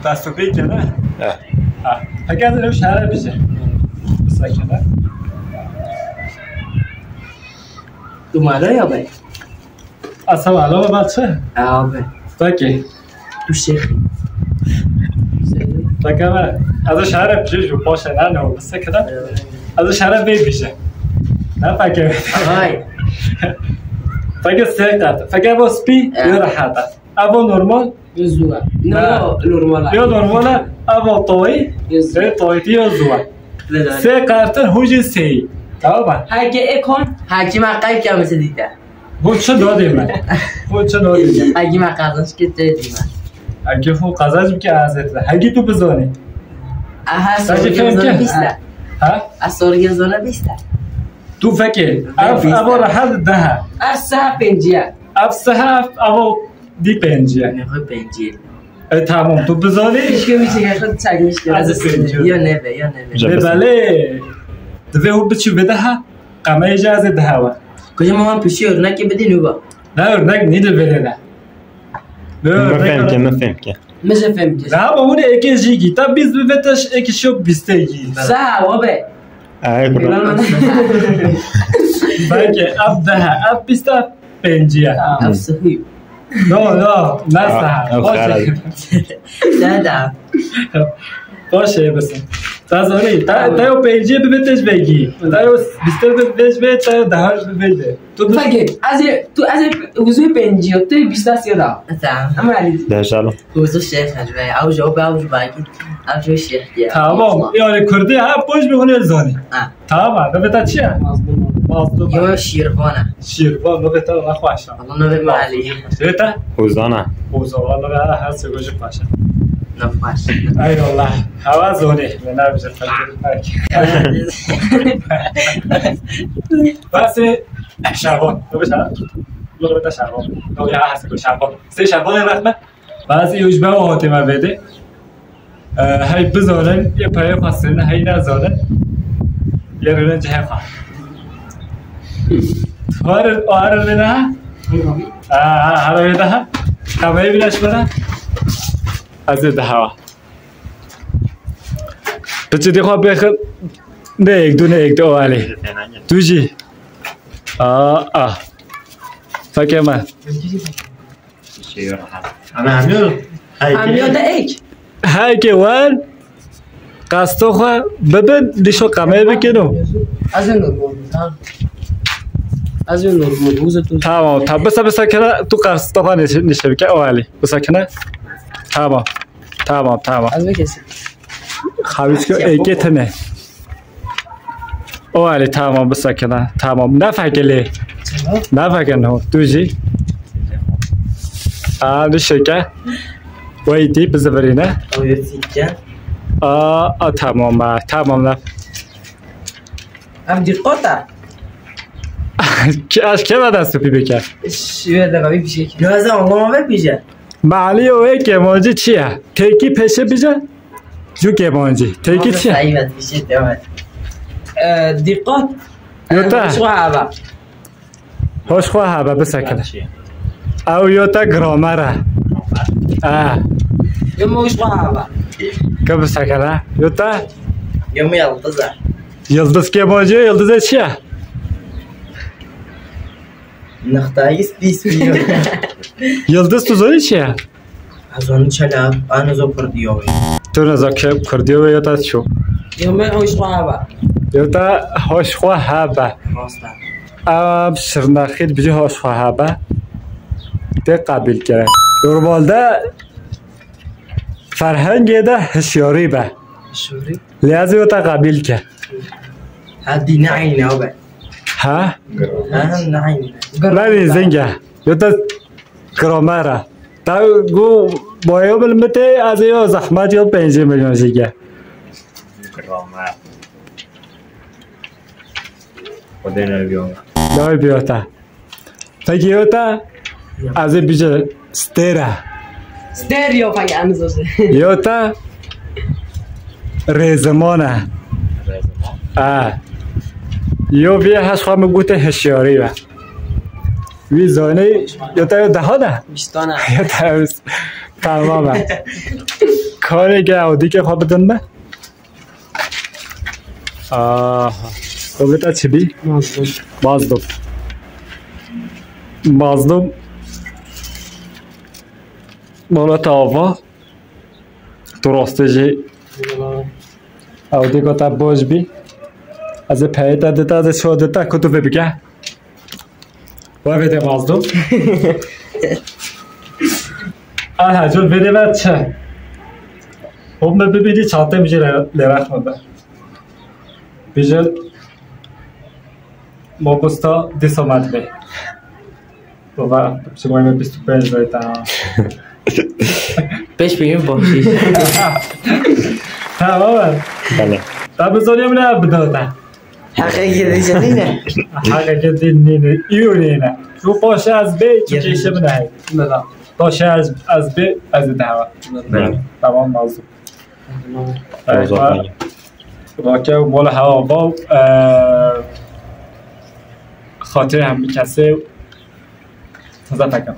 دستو بگه نه؟ اگر داریم شهر بیشه بسکنه دومالا یا بای؟ اصلا علاوه بچه؟ آبه بگه تو شیخی بگه من از شهر بیشه جو باشه نه نه بسکنه از شهر بیشه نه فکر فکر سیکت فکر با سپی یا راحته اول نورمال یا زوه نه نورماله یا نورماله اول طوی یا طویتی یا زوه سه کارتن هوجی سی تمام هرکی اکن هرکی مقای که مثل دیده بود چه دادیم من بود چه دادیم هرکی مقازش که دادیم من هرکی خو قزاج که ازت هرکی تو بزنی سوری زنه بیسته سوری زنه بیسته تو فکر اول راحت ده سه پنجیه سه اول دی پنجیه نخواه پنجیه تمام تو بزنی که میشه که خود چک میشه از پنجیه یا نوه بله دوی او بچی بده ها قمه اجازه ده ها کجا ما پیشی ارنکی بدی نو با نه ارنک نیده بده مفهم که مشه فهم که نه با اون اکی جیگی تا بیز ببتش اکی شو بیستگی سه وابه بلکه اب ده اب بیسته پنجیه اب صحیح نه سه نه ده باشه بسن تازه تایو پنجیه ببتش بگی تایو بیسته ببتش بگی تایو دهاش ببته فکر تو از وزوی پنجیه توی بیسته سیاده اما علی ده شالو وزو شیخ هجوه او جو باو جو باگی او جو شیخ دیه تمام یعنی کردی ها پوش بگونه الزانی تمام ببتا چیه؟ یا شیروانه شیروان ببتا الله خوشم الله نوه معلی ببتا؟ اوزانه اوزانه به هر سه گوشه خوشم نفاش ای الله هوا زونه من نمیشه فکر بس شبان تو بشه لو بتا شبان لو یا هست شبان سه شبان رحمه بعضی یوجبه و حاتمه بده هی بزارن یه پای خواستن هی نزارن یه رونه جه خواه آره بده هر بده ها کمه بینش بده از ده هوا بچه دی خواه بخیر نه یک دو علی تو جی فکر من همیو ده ایک های که ون قصد خواه ببین دیشو قمه بکنو از این نورمال روز تو تمام بسا کنه تو قصد خواه نشه بکن علی بسا کنه تمام از بکسی خواهیش که ایگه تنه علی تمام بسا کنه تمام نفکلی نفکنه تو جی نشه که وایدی بزبرینه تمام نه ام دقیقاته از که بعد از تو پی بکر شویه دقیقی پیشه که یا از آنگاه بپیشه معلی اوه گمانجی چیه؟ تیکی پیشه بیجه؟ جو گمانجی تیکی چیه؟ سعیبت پیشه دومد دقیقات یوتا هوشخواه هبه بسکنه او یوتا گرامره یا موشخواه هبه که بسکنه یوتا یا میلدزه یلدز گمانجی یلدزه چیه؟ نختاییست دیس بیو یلدز تو زنی چیه؟ از اون چلا آنوزو کردیوی تو نزا که کردیوی یوتا چو؟ یا من هوشخواه هبه یوتا هوشخواه هبه راسته شرناخیل بجه هوشخواه هبه ده قبیل کرد دوربالده فرهنگ ده هشیاری به شوری لیازی یوتا قبیل کرد هدی نعینه اوبه ها؟ نعینه نه زنگه یوتا گرامره تا گو بایو بلمته از یو زحمت یو 5 میلیون زیگه گرامر خود نمیونه دای بیاتا فکیوتا از بیجه ستیره ستریو فاگه انزوزه یوتا رزمانه یو بیه هست خواه مگوته هشیاری با وی زانه یوتا یو ده ها ده بیستانه یوتا تمامه کاری که عادی که خواب بدن نه تو بتا چی بی؟ مازدوم بالا تاوا تو راسته جی عادی که تا باش بی از پیدا دیتا از شو دیتا کتو بگه وای بده مازدوم جون بده بچه خب من ببینی چاته میشه لرخ مده بیجل ما بستا دیس آمد بی بابا شما این 25 دایتا پیش بگیم باشی تمام بله تا بزنیم نه بداتا حقیقی دیجنی نه حقیقی دینی ایونی نه رو باشه از بی چیشه بنهی باشه از بی از دهوه بله تمام موضوع موضوع میگه واقعا مال هوا با خاطر هم کسی تازه فکر